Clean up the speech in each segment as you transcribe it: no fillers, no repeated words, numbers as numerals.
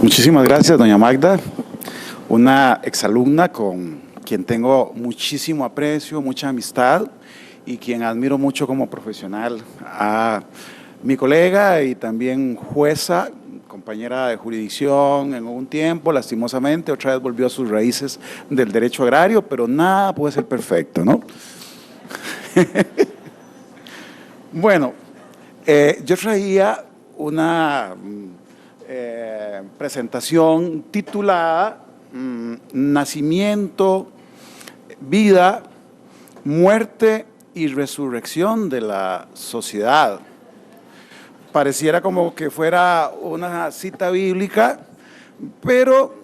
Muchísimas gracias, doña Magda, una exalumna con quien tengo muchísimo aprecio, mucha amistad y quien admiro mucho como profesional. A mi colega y también jueza, compañera de jurisdicción en un tiempo, lastimosamente, otra vez volvió a sus raíces del derecho agrario, pero nada puede ser perfecto, ¿no? Bueno, yo traía una presentación titulada Nacimiento, vida, muerte y resurrección de la sociedad. Pareciera como que fuera una cita bíblica, pero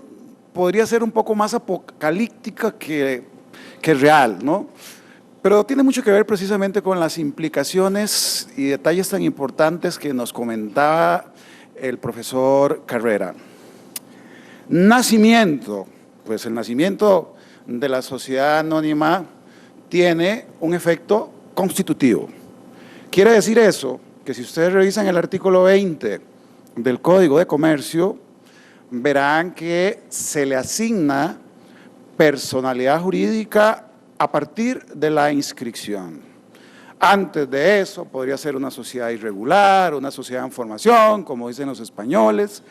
podría ser un poco más apocalíptica que real, ¿no? Pero tiene mucho que ver precisamente con las implicaciones y detalles tan importantes que nos comentaba el profesor Carrera. Nacimiento, pues el nacimiento de la sociedad anónima tiene un efecto constitutivo. Quiere decir eso, que si ustedes revisan el artículo 20 del Código de Comercio, verán que se le asigna personalidad jurídica a partir de la inscripción. Antes de eso podría ser una sociedad irregular, una sociedad en formación, como dicen los españoles,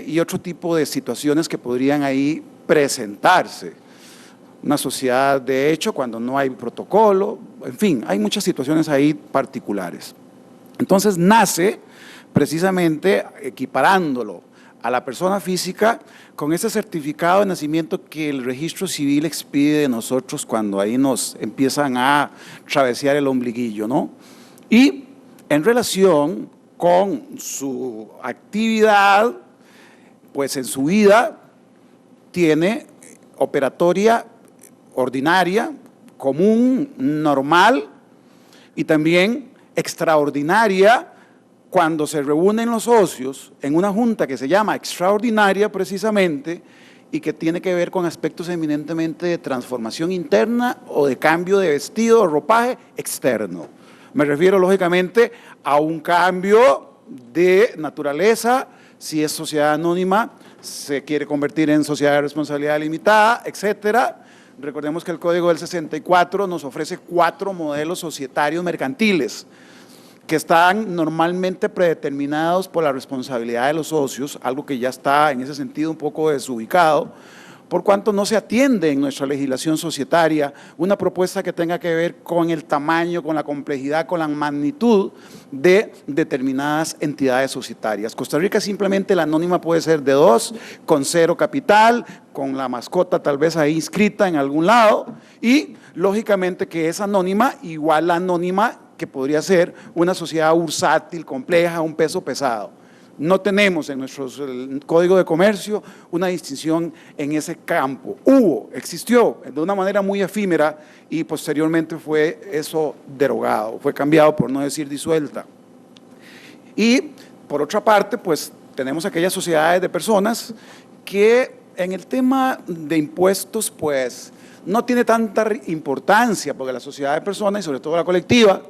y otro tipo de situaciones que podrían ahí presentarse. Una sociedad de hecho cuando no hay protocolo, en fin, hay muchas situaciones ahí particulares. Entonces nace precisamente equiparándolo a la persona física con ese certificado de nacimiento que el registro civil expide de nosotros cuando ahí nos empiezan a travesear el ombliguillo, ¿no? Y en relación con su actividad, pues en su vida tiene operatoria ordinaria, común, normal y también extraordinaria cuando se reúnen los socios en una junta que se llama extraordinaria precisamente y que tiene que ver con aspectos eminentemente de transformación interna o de cambio de vestido o ropaje externo. Me refiero lógicamente a un cambio de naturaleza, si es sociedad anónima, se quiere convertir en sociedad de responsabilidad limitada, etcétera. Recordemos que el Código del 64 nos ofrece 4 modelos societarios mercantiles que están normalmente predeterminados por la responsabilidad de los socios, algo que ya está en ese sentido un poco desubicado, por cuanto no se atiende en nuestra legislación societaria una propuesta que tenga que ver con el tamaño, con la complejidad, con la magnitud de determinadas entidades societarias. Costa Rica simplemente la anónima puede ser de 2, con 0 capital, con la mascota tal vez ahí inscrita en algún lado y lógicamente que es anónima igual la anónima que podría ser una sociedad bursátil, compleja, un peso pesado. No tenemos en nuestro Código de Comercio una distinción en ese campo. Existió de una manera muy efímera y posteriormente fue eso derogado, fue cambiado por no decir disuelta. Y por otra parte, pues tenemos aquellas sociedades de personas que en el tema de impuestos, pues no tiene tanta importancia, porque la sociedad de personas y sobre todo la colectiva,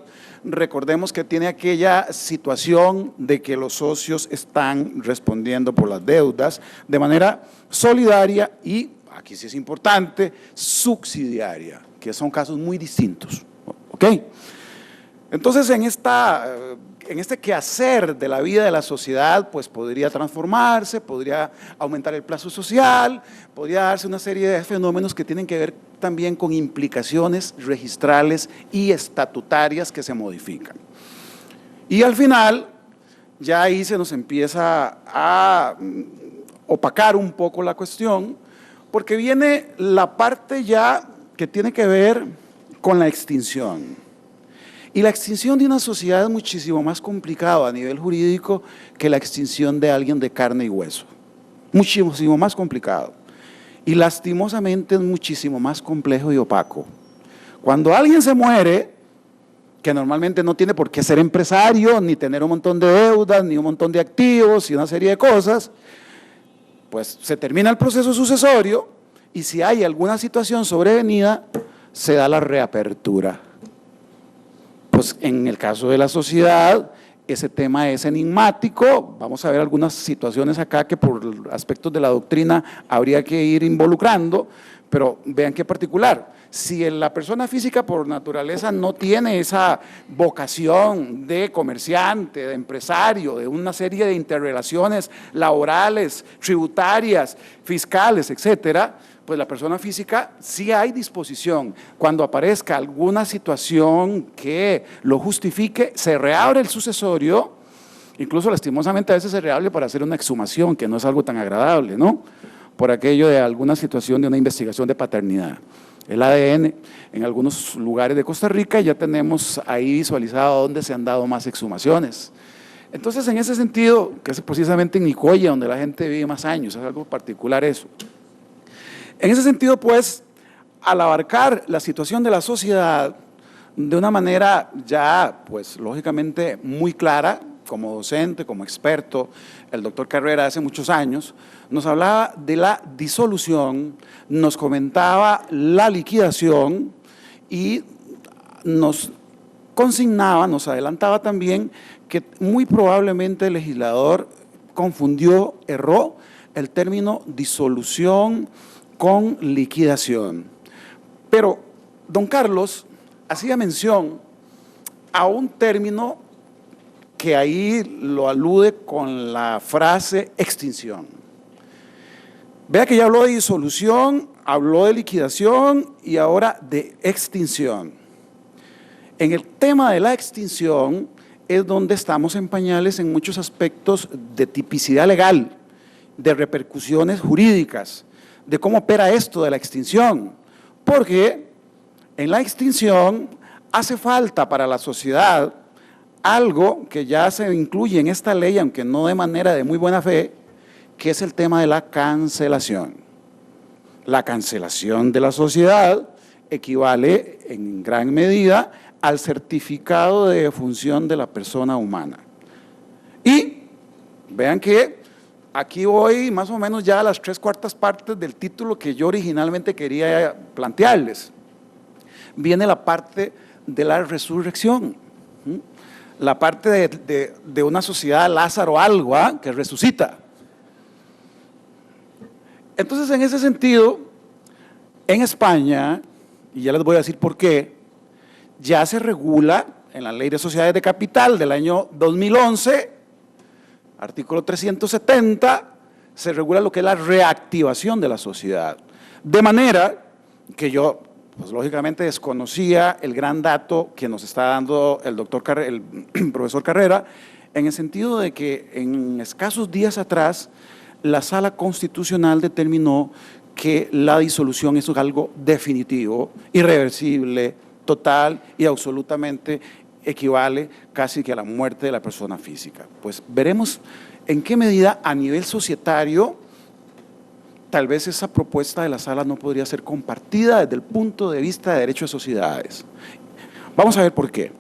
recordemos que tiene aquella situación de que los socios están respondiendo por las deudas de manera solidaria y, aquí sí es importante, subsidiaria, que son casos muy distintos. ¿Ok? Entonces, en este quehacer de la vida de la sociedad, pues podría transformarse, podría aumentar el plazo social, podría darse una serie de fenómenos que tienen que ver también con implicaciones registrales y estatutarias que se modifican. Y al final, ya ahí se nos empieza a opacar un poco la cuestión, porque viene la parte ya que tiene que ver con la extinción. Y la extinción de una sociedad es muchísimo más complicado a nivel jurídico que la extinción de alguien de carne y hueso. Muchísimo más complicado. Y lastimosamente es muchísimo más complejo y opaco. Cuando alguien se muere, que normalmente no tiene por qué ser empresario, ni tener un montón de deudas, ni un montón de activos y una serie de cosas, pues se termina el proceso sucesorio y si hay alguna situación sobrevenida, se da la reapertura. Pues en el caso de la sociedad, ese tema es enigmático. Vamos a ver algunas situaciones acá que por aspectos de la doctrina habría que ir involucrando, pero vean qué particular. Si la persona física por naturaleza no tiene esa vocación de comerciante, de empresario, de una serie de interrelaciones laborales, tributarias, fiscales, etcétera, pues la persona física sí hay disposición. Cuando aparezca alguna situación que lo justifique, se reabre el sucesorio, incluso lastimosamente a veces se reabre para hacer una exhumación, que no es algo tan agradable, ¿no? Por aquello de alguna situación de una investigación de paternidad. El ADN, en algunos lugares de Costa Rica ya tenemos ahí visualizado dónde se han dado más exhumaciones. Entonces, en ese sentido, que es precisamente en Nicoya, donde la gente vive más años, es algo particular eso. En ese sentido, pues, al abarcar la situación de la sociedad de una manera ya, pues, lógicamente muy clara, como docente, como experto, el doctor Carrera hace muchos años, nos hablaba de la disolución, nos comentaba la liquidación y nos consignaba, nos adelantaba también que muy probablemente el legislador confundió, erró el término disolución con liquidación. Pero don Carlos hacía mención a un término que ahí lo alude con la frase extinción. Vea que ya habló de disolución, habló de liquidación y ahora de extinción. En el tema de la extinción es donde estamos en pañales en muchos aspectos de tipicidad legal, de repercusiones jurídicas, de cómo opera esto de la extinción, porque en la extinción hace falta para la sociedad algo que ya se incluye en esta ley, aunque no de manera de muy buena fe, que es el tema de la cancelación. La cancelación de la sociedad equivale en gran medida al certificado de defunción de la persona humana. Y vean que aquí voy más o menos ya a las 3/4 partes del título que yo originalmente quería plantearles. Viene la parte de la resurrección, la parte de una sociedad Lázaro algo, que resucita. Entonces, en ese sentido, en España, y ya les voy a decir por qué, ya se regula en la Ley de Sociedades de Capital del año 2011, artículo 370, se regula lo que es la reactivación de la sociedad. De manera que yo, pues lógicamente desconocía el gran dato que nos está dando el profesor Carrera, en el sentido de que en escasos días atrás, la Sala Constitucional determinó que la disolución es algo definitivo, irreversible, total y absolutamente equivale casi que a la muerte de la persona física. Pues veremos en qué medida a nivel societario tal vez esa propuesta de la sala no podría ser compartida desde el punto de vista de derecho de sociedades. Vamos a ver por qué.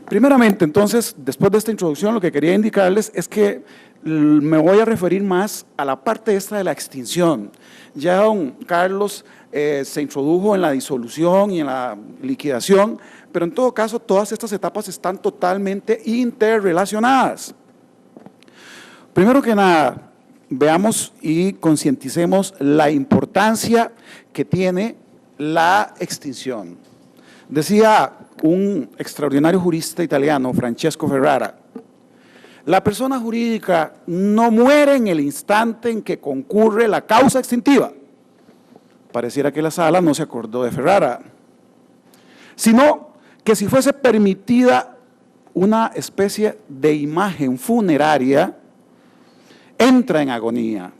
Primeramente, entonces, después de esta introducción, lo que quería indicarles es que me voy a referir más a la parte esta de la extinción. Ya don Carlos se introdujo en la disolución y en la liquidación, pero en todo caso todas estas etapas están totalmente interrelacionadas. Primero que nada, veamos y concienticemos la importancia que tiene la extinción. Decía un extraordinario jurista italiano, Francesco Ferrara, la persona jurídica no muere en el instante en que concurre la causa extintiva. Pareciera que la sala no se acordó de Ferrara, sino que si fuese permitida una especie de imagen funeraria, entra en agonía.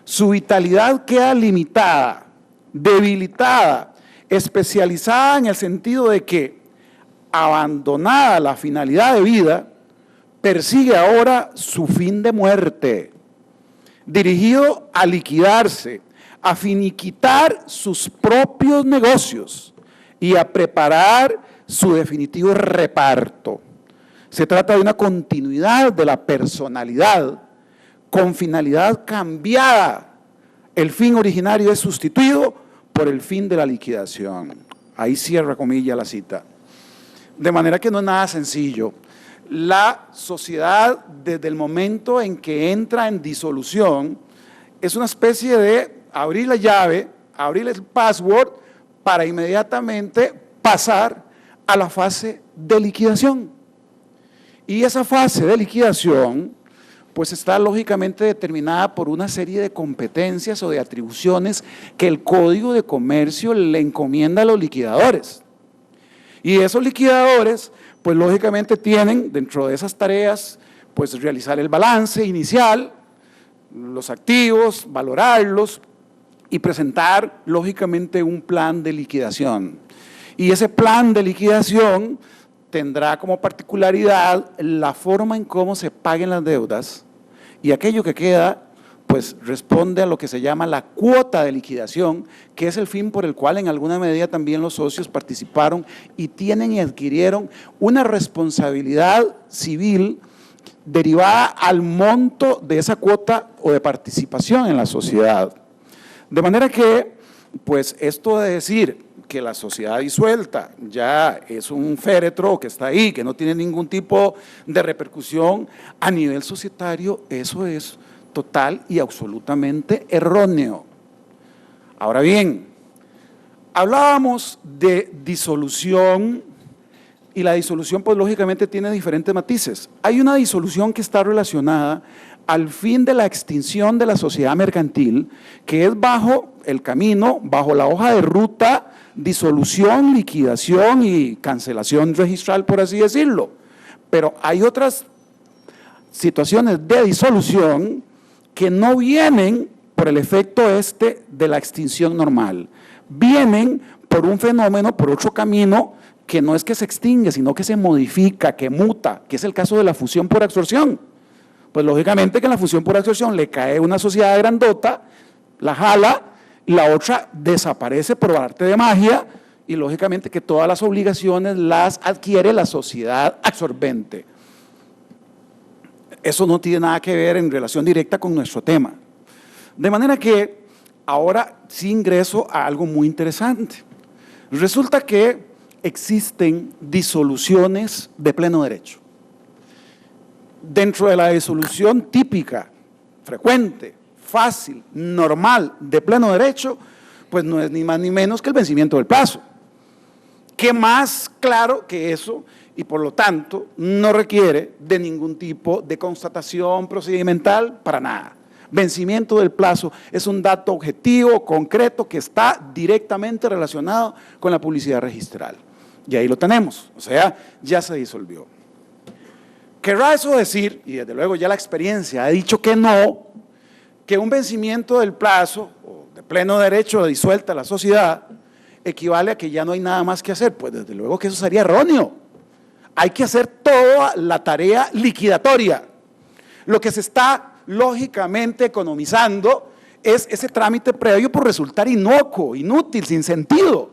Su vitalidad queda limitada, debilitada, especializada en el sentido de que, abandonada la finalidad de vida, persigue ahora su fin de muerte, dirigido a liquidarse, a finiquitar sus propios negocios y a preparar su definitivo reparto. Se trata de una continuidad de la personalidad con finalidad cambiada. El fin originario es sustituido por el fin de la liquidación. Ahí cierra comilla la cita. De manera que no es nada sencillo. La sociedad, desde el momento en que entra en disolución, es una especie de abrir la llave, abrir el password para inmediatamente pasar a la fase de liquidación. Y esa fase de liquidación pues está lógicamente determinada por una serie de competencias o de atribuciones que el Código de Comercio le encomienda a los liquidadores. Y esos liquidadores, pues lógicamente tienen dentro de esas tareas, pues realizar el balance inicial, los activos, valorarlos y presentar lógicamente un plan de liquidación. Y ese plan de liquidación tendrá como particularidad la forma en cómo se paguen las deudas, y aquello que queda pues responde a lo que se llama la cuota de liquidación, que es el fin por el cual en alguna medida también los socios participaron y tienen y adquirieron una responsabilidad civil derivada al monto de esa cuota o de participación en la sociedad. De manera que, pues esto de decir que la sociedad disuelta ya es un féretro que está ahí, que no tiene ningún tipo de repercusión a nivel societario, eso es total y absolutamente erróneo. Ahora bien, hablábamos de disolución y la disolución pues lógicamente tiene diferentes matices. Hay una disolución que está relacionada al fin de la extinción de la sociedad mercantil, que es bajo el camino, bajo la hoja de ruta, disolución, liquidación y cancelación registral, por así decirlo. Pero hay otras situaciones de disolución que no vienen por el efecto de la extinción normal, vienen por un fenómeno, por otro camino, que no es que se extingue, sino que se modifica, que muta, que es el caso de la fusión por absorción. Pues lógicamente que en la fusión por absorción le cae una sociedad grandota, la jala, y la otra desaparece por arte de magia, y lógicamente que todas las obligaciones las adquiere la sociedad absorbente. Eso no tiene nada que ver en relación directa con nuestro tema. De manera que ahora sí ingreso a algo muy interesante. Resulta que existen disoluciones de pleno derecho. Dentro de la disolución típica, frecuente, fácil, normal, de pleno derecho, pues no es ni más ni menos que el vencimiento del plazo. ¿Qué más claro que eso? Y por lo tanto no requiere de ningún tipo de constatación procedimental para nada. Vencimiento del plazo es un dato objetivo, concreto, que está directamente relacionado con la publicidad registral. Y ahí lo tenemos, o sea, ya se disolvió. ¿Querrá eso decir, y desde luego ya la experiencia ha dicho que no, que un vencimiento del plazo, o de pleno derecho de disuelta la sociedad, equivale a que ya no hay nada más que hacer? Pues desde luego que eso sería erróneo. Hay que hacer toda la tarea liquidatoria. Lo que se está lógicamente economizando es ese trámite previo por resultar inocuo, inútil, sin sentido,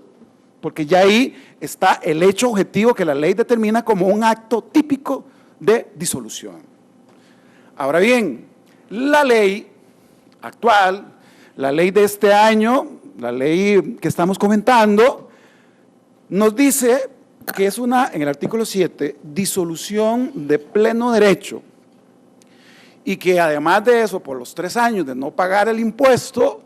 porque ya ahí está el hecho objetivo que la ley determina como un acto típico de disolución. Ahora bien, la ley actual, la ley de este año, la ley que estamos comentando, nos dice que es en el artículo 7, disolución de pleno derecho, y que además de eso, por los 3 años de no pagar el impuesto,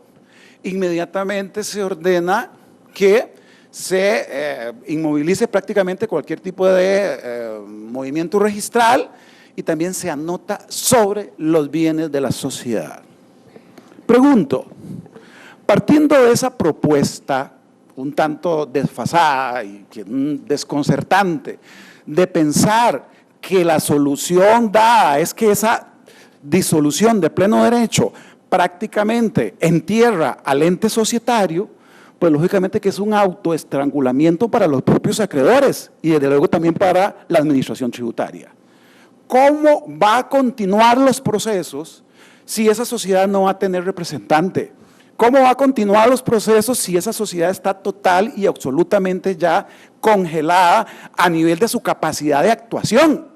inmediatamente se ordena que se inmovilice prácticamente cualquier tipo de movimiento registral, y también se anota sobre los bienes de la sociedad. Pregunto, partiendo de esa propuesta un tanto desfasada y desconcertante de pensar que la solución dada es que esa disolución de pleno derecho prácticamente entierra al ente societario, pues lógicamente que es un autoestrangulamiento para los propios acreedores y desde luego también para la administración tributaria. ¿Cómo va a continuar los procesos si esa sociedad no va a tener representante? ¿Cómo va a continuar los procesos si esa sociedad está total y absolutamente ya congelada a nivel de su capacidad de actuación?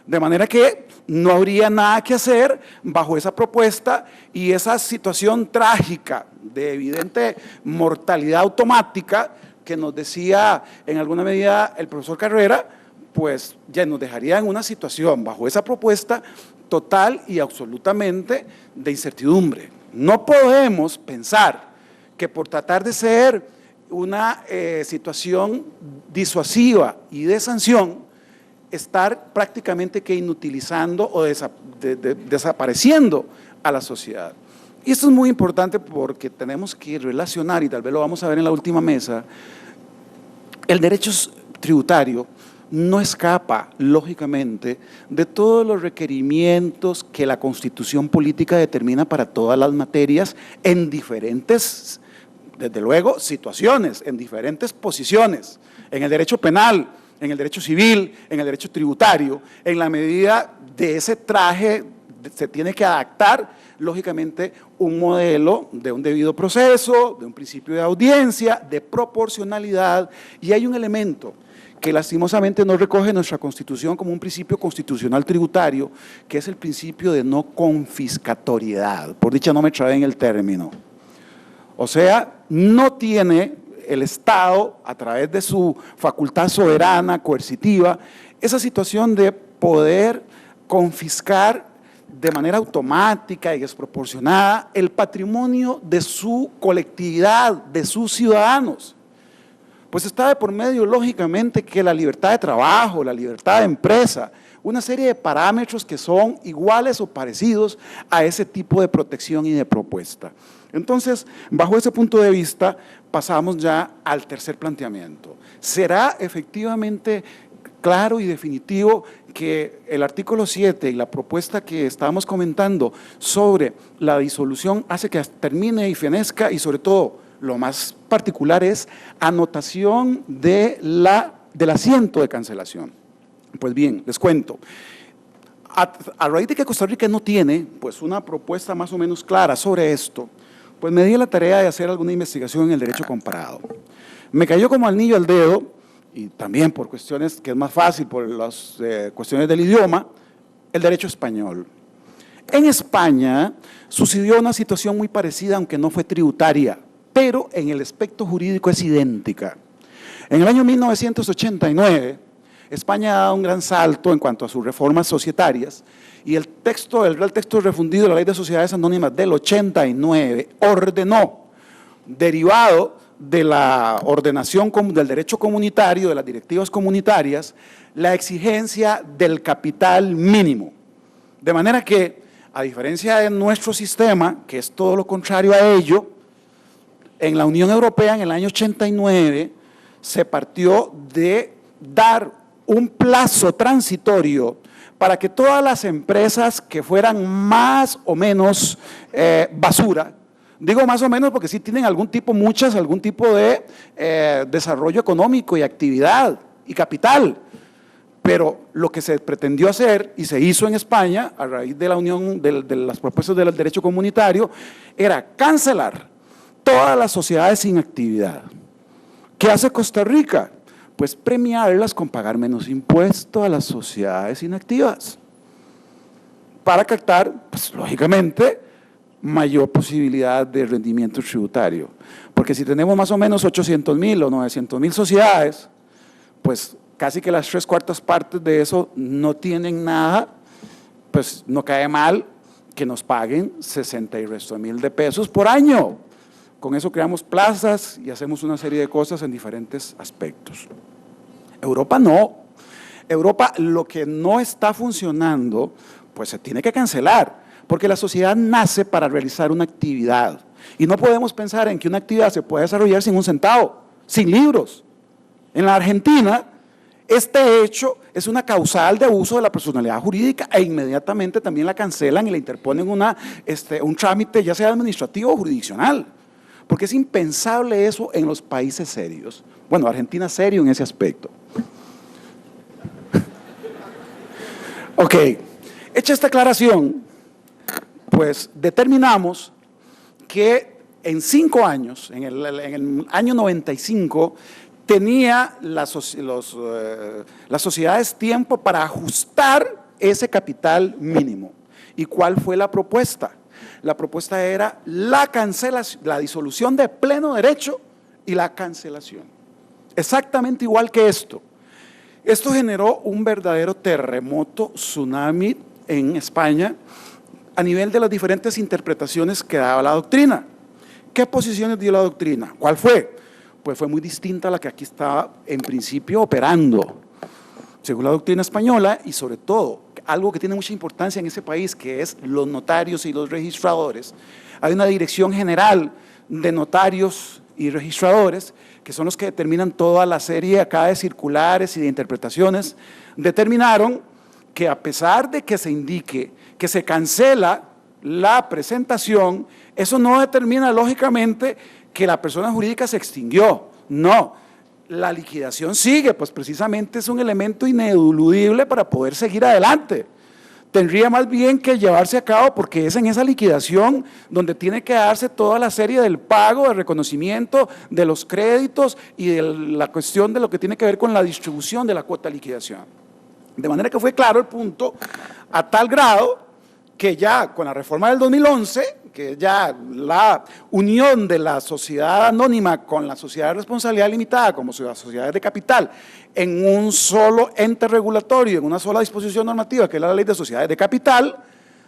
De manera que no habría nada que hacer bajo esa propuesta, y esa situación trágica de evidente mortalidad automática que nos decía en alguna medida el profesor Carrera, pues ya nos dejaría en una situación, bajo esa propuesta, total y absolutamente de incertidumbre. No podemos pensar que por tratar de ser una situación disuasiva y de sanción, estar prácticamente que inutilizando o desapareciendo a la sociedad. Y esto es muy importante porque tenemos que relacionar, y tal vez lo vamos a ver en la última mesa, el derecho tributario no escapa, lógicamente, de todos los requerimientos que la Constitución política determina para todas las materias en diferentes, desde luego, situaciones, en diferentes posiciones, en el derecho penal, en el derecho civil, en el derecho tributario. En la medida de ese traje se tiene que adaptar, lógicamente, un modelo de un debido proceso, de un principio de audiencia, de proporcionalidad, y hay un elemento que lastimosamente no recoge nuestra Constitución como un principio constitucional tributario, que es el principio de no confiscatoriedad. Por dicha no me traen el término. O sea, no tiene el Estado, a través de su facultad soberana, coercitiva, esa situación de poder confiscar de manera automática y desproporcionada el patrimonio de su colectividad, de sus ciudadanos. Pues está de por medio, lógicamente, que la libertad de trabajo, la libertad de empresa, una serie de parámetros que son iguales o parecidos a ese tipo de protección y de propuesta. Entonces, bajo ese punto de vista, pasamos ya al tercer planteamiento. ¿Será efectivamente claro y definitivo que el artículo 7 y la propuesta que estábamos comentando sobre la disolución hace que termine y fenezca, y sobre todo, lo más particular es anotación del asiento de cancelación? Pues bien, les cuento. A raíz de que Costa Rica no tiene pues una propuesta más o menos clara sobre esto, pues me di la tarea de hacer alguna investigación en el derecho comparado. Me cayó como anillo al dedo, y también por cuestiones que es más fácil, por las cuestiones del idioma, el derecho español. En España sucedió una situación muy parecida, aunque no fue tributaria, pero en el aspecto jurídico es idéntica. En el año 1989, España ha dado un gran salto en cuanto a sus reformas societarias, y el Real Texto Refundido de la Ley de Sociedades Anónimas del 89 ordenó, derivado de la ordenación del derecho comunitario, de las directivas comunitarias, la exigencia del capital mínimo. De manera que, a diferencia de nuestro sistema, que es todo lo contrario a ello, en la Unión Europea en el año 89 se partió de dar un plazo transitorio para que todas las empresas que fueran más o menos basura, digo más o menos porque sí tienen algún tipo de desarrollo económico y actividad y capital, pero lo que se pretendió hacer y se hizo en España a raíz de la unión de las propuestas del derecho comunitario era cancelar todas las sociedades sin actividad. ¿Qué hace Costa Rica? Pues premiarlas con pagar menos impuesto a las sociedades inactivas para captar, pues lógicamente, mayor posibilidad de rendimiento tributario. Porque si tenemos más o menos 800,000 o 900,000 sociedades, pues casi que las 3/4 partes de eso no tienen nada, pues no cae mal que nos paguen 60 y resto mil de pesos por año. Con eso creamos plazas y hacemos una serie de cosas en diferentes aspectos. Europa no. Europa, lo que no está funcionando, pues se tiene que cancelar, porque la sociedad nace para realizar una actividad. Y no podemos pensar en que una actividad se puede desarrollar sin un centavo, sin libros. En la Argentina, este hecho es una causal de abuso de la personalidad jurídica e inmediatamente también la cancelan y le interponen un trámite, ya sea administrativo o jurisdiccional. Porque es impensable eso en los países serios. Bueno, Argentina es serio en ese aspecto. Ok, hecha esta aclaración, pues determinamos que en 5 años, en el año 95, tenía las sociedades tiempo para ajustar ese capital mínimo. ¿Y cuál fue la propuesta? La propuesta era la cancelación, la disolución de pleno derecho y la cancelación. Exactamente igual que esto. Esto generó un verdadero terremoto, tsunami en España a nivel de las diferentes interpretaciones que daba la doctrina. ¿Qué posiciones dio la doctrina? ¿Cuál fue? Pues fue muy distinta a la que aquí estaba en principio operando. Según la doctrina española, y sobre todo, algo que tiene mucha importancia en ese país, que es los notarios y los registradores, hay una dirección general de notarios y registradores, que son los que determinan toda la serie acá de circulares y de interpretaciones, determinaron que a pesar de que se indique que se cancela la presentación, eso no determina lógicamente que la persona jurídica se extinguió, no. La liquidación sigue, pues precisamente es un elemento ineludible para poder seguir adelante. Tendría más bien que llevarse a cabo porque es en esa liquidación donde tiene que darse toda la serie del pago, del reconocimiento de los créditos y de la cuestión de lo que tiene que ver con la distribución de la cuota de liquidación. De manera que fue claro el punto a tal grado que ya con la reforma del 2011, que ya la unión de la sociedad anónima con la sociedad de responsabilidad limitada como sociedades de capital en un solo ente regulatorio, en una sola disposición normativa, que es la ley de sociedades de capital,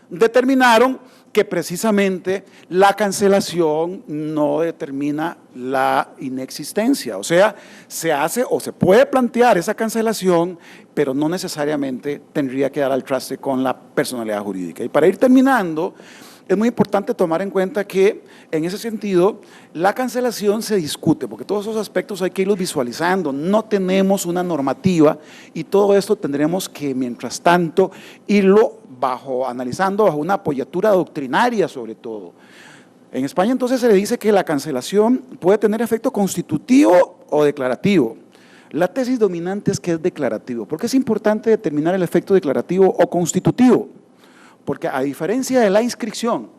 determinaron que precisamente la cancelación no determina la inexistencia. O sea, se hace o se puede plantear esa cancelación, pero no necesariamente tendría que dar al traste con la personalidad jurídica. Y para ir terminando, es muy importante tomar en cuenta que en ese sentido la cancelación se discute, porque todos esos aspectos hay que irlos visualizando, no tenemos una normativa y todo esto tendremos que mientras tanto irlo analizando bajo una apoyatura doctrinaria sobre todo. En España entonces se le dice que la cancelación puede tener efecto constitutivo o declarativo. La tesis dominante es que es declarativo. ¿Por qué es importante determinar el efecto declarativo o constitutivo? Porque a diferencia de la inscripción,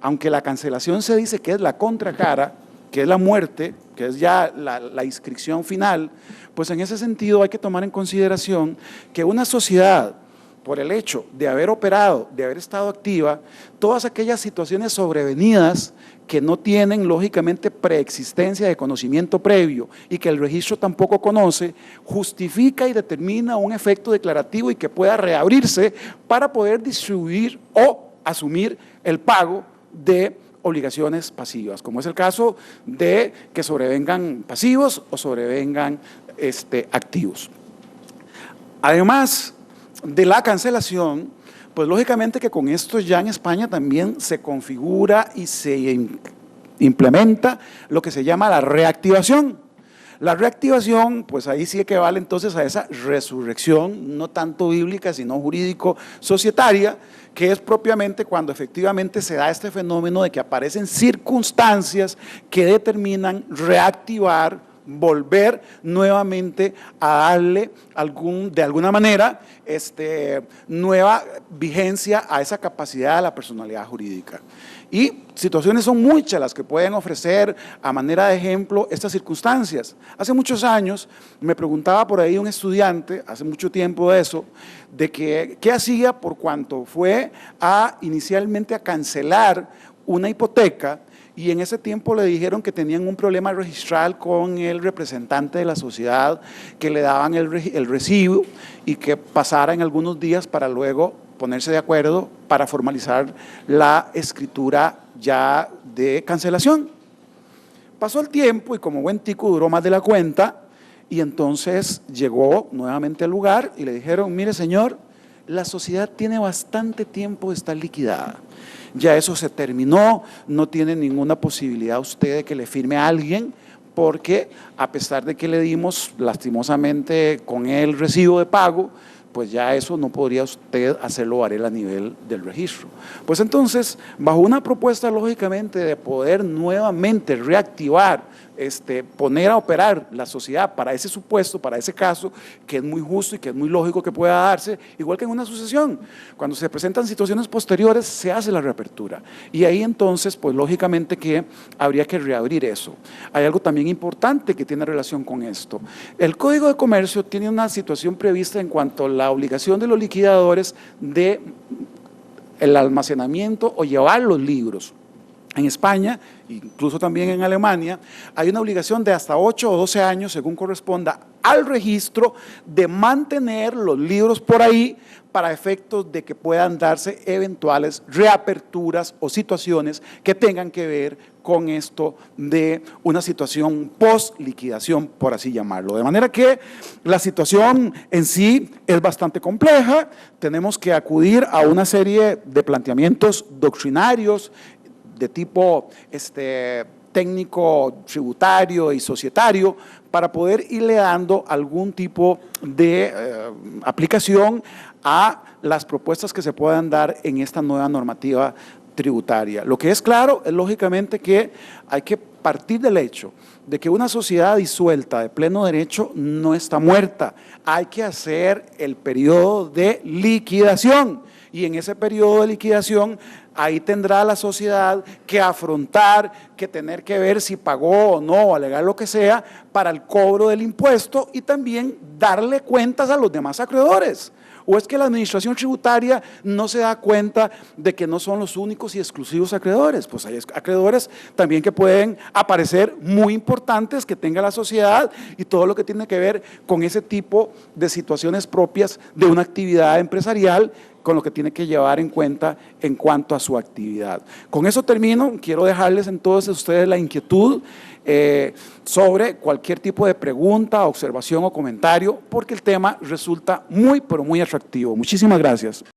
aunque la cancelación se dice que es la contracara, que es la muerte, que es ya la inscripción final, pues en ese sentido hay que tomar en consideración que una sociedad, por el hecho de haber operado, de haber estado activa, todas aquellas situaciones sobrevenidas que no tienen lógicamente preexistencia de conocimiento previo y que el registro tampoco conoce, justifica y determina un efecto declarativo y que pueda reabrirse para poder distribuir o asumir el pago de obligaciones pasivas, como es el caso de que sobrevengan pasivos o sobrevengan activos. Además de la cancelación, pues lógicamente que con esto ya en España también se configura y se implementa lo que se llama la reactivación. La reactivación, pues ahí sí que vale entonces a esa resurrección, no tanto bíblica, sino jurídico-societaria, que es propiamente cuando efectivamente se da este fenómeno de que aparecen circunstancias que determinan reactivar, volver nuevamente a darle de alguna manera nueva vigencia a esa capacidad de la personalidad jurídica. Y situaciones son muchas las que pueden ofrecer a manera de ejemplo estas circunstancias. Hace muchos años me preguntaba por ahí un estudiante, hace mucho tiempo de eso, de que qué hacía por cuanto fue inicialmente a cancelar una hipoteca. Y en ese tiempo le dijeron que tenían un problema registral con el representante de la sociedad, que le daban el recibo y que pasara en algunos días para luego ponerse de acuerdo para formalizar la escritura ya de cancelación. Pasó el tiempo y como buen tico duró más de la cuenta y entonces llegó nuevamente al lugar y le dijeron, mire señor, la sociedad tiene bastante tiempo de estar liquidada. Ya eso se terminó, no tiene ninguna posibilidad usted de que le firme a alguien, porque a pesar de que le dimos lastimosamente con el recibo de pago, pues ya eso no podría usted hacerlo a nivel del registro. Pues entonces, bajo una propuesta lógicamente de poder nuevamente reactivar, poner a operar la sociedad para ese supuesto, para ese caso, que es muy justo y que es muy lógico que pueda darse, igual que en una sucesión. Cuando se presentan situaciones posteriores, se hace la reapertura. Y ahí entonces, pues lógicamente que habría que reabrir eso. Hay algo también importante que tiene relación con esto. El Código de Comercio tiene una situación prevista en cuanto a la obligación de los liquidadores de el almacenamiento o llevar los libros. En España, incluso también en Alemania, hay una obligación de hasta 8 o 12 años, según corresponda al registro, de mantener los libros por ahí para efectos de que puedan darse eventuales reaperturas o situaciones que tengan que ver con esto de una situación post-liquidación, por así llamarlo. De manera que la situación en sí es bastante compleja, tenemos que acudir a una serie de planteamientos doctrinarios de tipo técnico, tributario y societario para poder irle dando algún tipo de aplicación a las propuestas que se puedan dar en esta nueva normativa tributaria. Lo que es claro es lógicamente que hay que partir del hecho de que una sociedad disuelta de pleno derecho no está muerta, hay que hacer el periodo de liquidación y en ese periodo de liquidación ahí tendrá la sociedad que afrontar, que tener que ver si pagó o no, o alegar lo que sea, para el cobro del impuesto y también darle cuentas a los demás acreedores. ¿O es que la administración tributaria no se da cuenta de que no son los únicos y exclusivos acreedores? Pues hay acreedores también que pueden aparecer muy importantes que tenga la sociedad y todo lo que tiene que ver con ese tipo de situaciones propias de una actividad empresarial con lo que tiene que llevar en cuenta en cuanto a su actividad. Con eso termino, quiero dejarles entonces a ustedes la inquietud sobre cualquier tipo de pregunta, observación o comentario, porque el tema resulta muy, pero muy atractivo. Muchísimas gracias.